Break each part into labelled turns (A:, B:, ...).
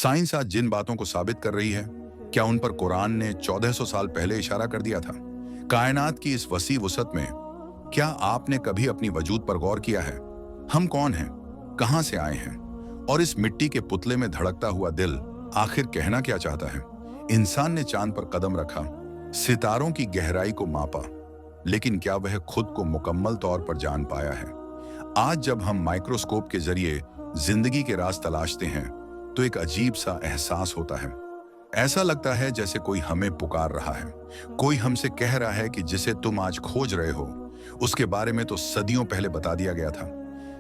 A: Science आज जिन बातों को साबित कर रही है, क्या उन पर कुरान ने 1400 साल पहले इशारा कर दिया था? कायनात की इस वसी वसत में क्या आपने कभी अपनी वजूद पर गौर किया है? हम कौन हैं? कहां से आए हैं? और इस मिट्टी के पुतले में धड़कता हुआ दिल आखिर कहना क्या चाहता है? इंसान ने चांद पर कदम रखा, सितारों की गहराई को मापा, लेकिन क्या वह खुद को मुकम्मल तौर पर जान पाया है? आज जब हम माइक्रोस्कोप के जरिए जिंदगी के राज तलाशते हैं, तो एक अजीब सा एहसास होता है। ऐसा लगता है जैसे कोई हमें पुकार रहा है, कोई हमसे कह रहा है कि जिसे तुम आज खोज रहे हो, उसके बारे में तो सदियों पहले बता दिया गया था।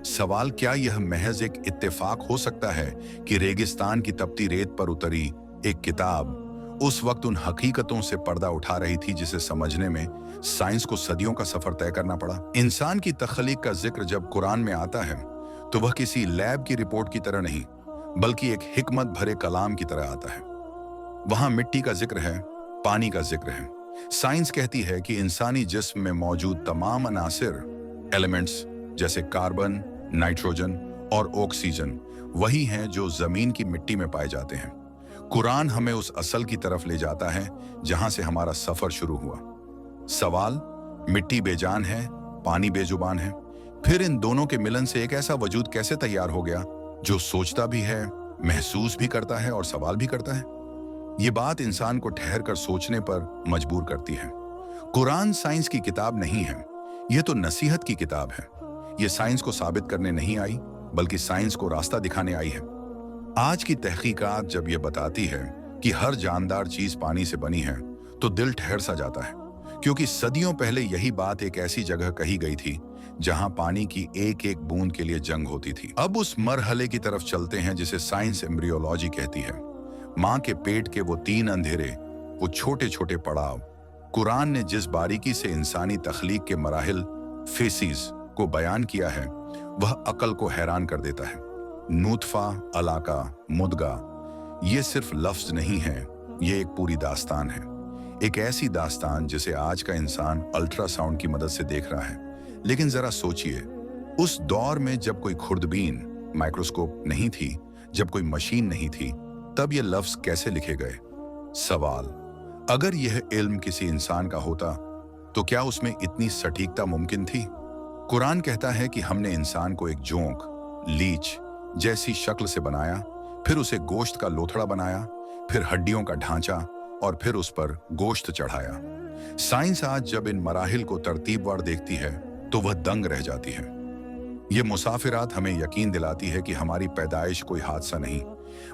A: सवाल, क्या यह महज एक इत्तेफाक हो सकता है कि रेगिस्तान की तपती रेत पर उतरी एक किताब उस वक्त उन हकीकतों से पर्दा उठा रही थी जिसे समझने में साइंस को सदियों का सफर तय करना पड़ा? इंसान की तख्लीक का जिक्र जब कुरान में आता है, तो वह किसी लैब की रिपोर्ट की तरह नहीं, बल्कि एक हिकमत भरे कलाम की तरह आता है। वहां मिट्टी का जिक्र है, पानी का जिक्र है। साइंस कहती है कि इंसानी जिस्म में मौजूद तमाम अनासिर, एलिमेंट्स जैसे कार्बन, नाइट्रोजन और ऑक्सीजन वही हैं जो जमीन की मिट्टी में पाए जाते हैं। कुरान हमें उस असल की तरफ ले जाता है जहां से हमारा सफर शुरू हुआ। सवाल, मिट्टी बेजान है, पानी बेजुबान है, फिर इन दोनों के मिलन से एक ऐसा वजूद कैसे तैयार हो गया जो सोचता भी है, महसूस भी करता है और सवाल भी करता है? ये बात इंसान को ठहर कर सोचने पर मजबूर करती है। कुरान साइंस की किताब नहीं है, यह तो नसीहत की किताब है। यह साइंस को साबित करने नहीं आई, बल्कि साइंस को रास्ता दिखाने आई है। आज की तहकीकात जब यह बताती है कि हर जानदार चीज पानी से बनी है, तो दिल ठहर सा जाता है, क्योंकि सदियों पहले यही बात एक ऐसी जगह कही गई थी जहां पानी की एक एक बूंद के लिए जंग होती थी। अब उस मरहले की तरफ चलते हैं जिसे साइंस एम्ब्रियोलॉजी कहती है। मां के पेट के वो 3 अंधेरे, वो छोटे छोटे पड़ाव। कुरान ने जिस बारीकी से इंसानी तख्लीक के मराहिल, फेसिस को बयान किया है, वह अकल को हैरान कर देता है। नूतफा, अलाका, मुदगा, ये सिर्फ लफ्ज नहीं है, ये एक पूरी दास्तान है। एक ऐसी दास्तान जिसे आज का इंसान अल्ट्रासाउंड की मदद से देख रहा है। लेकिन जरा सोचिए, उस दौर में जब कोई खुर्दबीन, माइक्रोस्कोप नहीं थी, जब कोई मशीन नहीं थी, तब ये लफ्ज कैसे लिखे गए? सवाल, अगर यह इल्म किसी इंसान का होता, तो क्या उसमें इतनी सटीकता मुमकिन थी? कुरान कहता है कि हमने इंसान को एक जोंक, लीच जैसी शक्ल से बनाया, फिर उसे गोश्त का लोथड़ा बनाया, फिर हड्डियों का ढांचा और फिर उस पर गोश्त चढ़ाया। साइंस आज जब इन मराहिल को तरतीबवार देखती है, तो वह दंग रह जाती है। ये मुसाफिरात हमें यकीन दिलाती है कि हमारी पैदाइश कोई हादसा नहीं,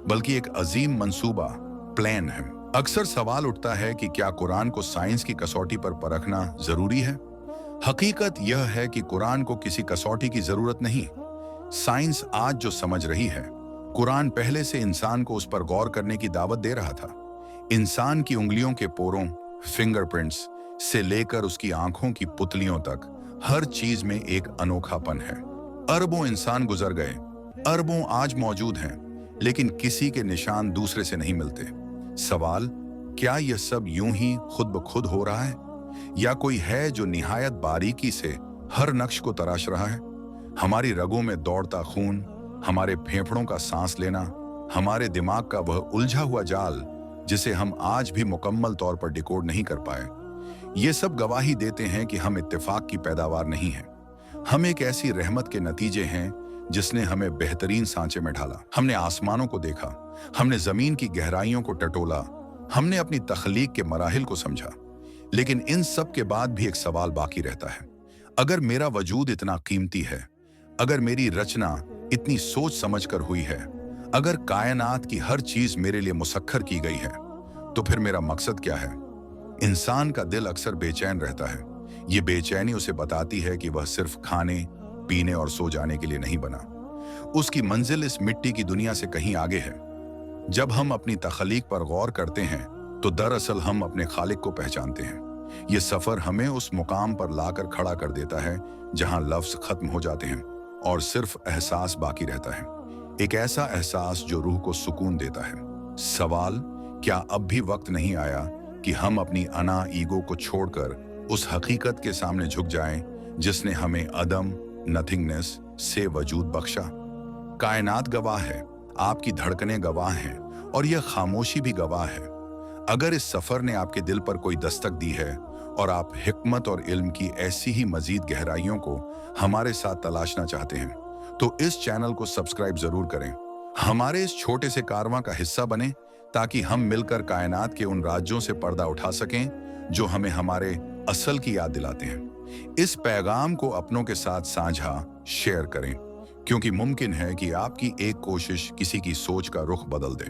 A: बल्कि एक अजीम मंसूबा, प्लान है। अक्सर सवाल उठता है कि क्या कुरान को साइंस की कसौटी पर परखना जरूरी है? हकीकत यह है कि कुरान को किसी कसौटी की जरूरत नहीं। साइंस आज जो समझ रही है, कुरान पहले से इंसान को उस पर गौर करने की दावत दे रहा था। इंसान की उंगलियों के पोरों, फिंगरप्रिंट्स से लेकर उसकी आंखों की पुतलियों तक हर चीज में एक अनोखापन है। अरबों इंसान गुजर गए, अरबों आज मौजूद हैं, लेकिन किसी के निशान दूसरे से नहीं मिलते। सवाल, क्या यह सब यूं ही खुद ब खुद हो रहा है, या कोई है जो निहायत बारीकी से हर नक्श को तराश रहा है? हमारी रगों में दौड़ता खून, हमारे फेफड़ों का सांस लेना, हमारे दिमाग का वह उलझा हुआ जाल जिसे हम आज भी मुकम्मल तौर पर डिकोड नहीं कर पाए, ये सब गवाही देते हैं कि हम इत्तेफाक की पैदावार नहीं हैं। हम एक ऐसी रहमत के नतीजे हैं जिसने हमें बेहतरीन सांचे में ढाला। हमने आसमानों को देखा, हमने जमीन की गहराइयों को टटोला, हमने अपनी तख्लीक के मराहिल को समझा। लेकिन इन सब के बाद भी एक सवाल बाकी रहता है। अगर मेरा वजूद इतना कीमती है, अगर मेरी रचना इतनी सोच समझकर हुई है, अगर कायनात की हर चीज मेरे लिए मुसक्खर की गई है, तो फिर मेरा मकसद क्या है? इंसान का दिल अक्सर बेचैन रहता है। ये बेचैनी उसे बताती है कि वह सिर्फ खाने, पीने और सो जाने के लिए नहीं बना। उसकी मंजिल इस मिट्टी की दुनिया से कहीं आगे है। जब हम अपनी तख्लीक पर गौर करते हैं, तो दरअसल हम अपने खालिक को पहचानते हैं। ये सफर हमें उस मुकाम पर लाकर खड़ा कर देता है जहां लफ्ज खत्म हो जाते हैं और सिर्फ एहसास बाकी रहता है। एक ऐसा एहसास जो रूह को सुकून देता है। सवाल, क्या अब भी वक्त नहीं आया कि हम अपनी अना, ईगो को छोड़कर उस हकीकत के सामने झुक जाएं जिसने हमें अदम, नथिंगनेस से वजूद बख्शा? कायनात गवाह है, आपकी धड़कनें गवाह हैं, और यह खामोशी भी गवाह है। अगर इस सफर ने आपके दिल पर कोई दस्तक दी है और आप हिकमत और इल्म की ऐसी ही मजीद गहराइयों को हमारे साथ तलाशना चाहते हैं, तो इस चैनल को सब्सक्राइब जरूर करें। हमारे इस छोटे से कारवां का हिस्सा बने, ताकि हम मिलकर कायनात के उन राज्यों से पर्दा उठा सकें जो हमें हमारे असल की याद दिलाते हैं। इस पैगाम को अपनों के साथ साझा शेयर करें, क्योंकि मुमकिन है कि आपकी एक कोशिश किसी की सोच का रुख बदल दे।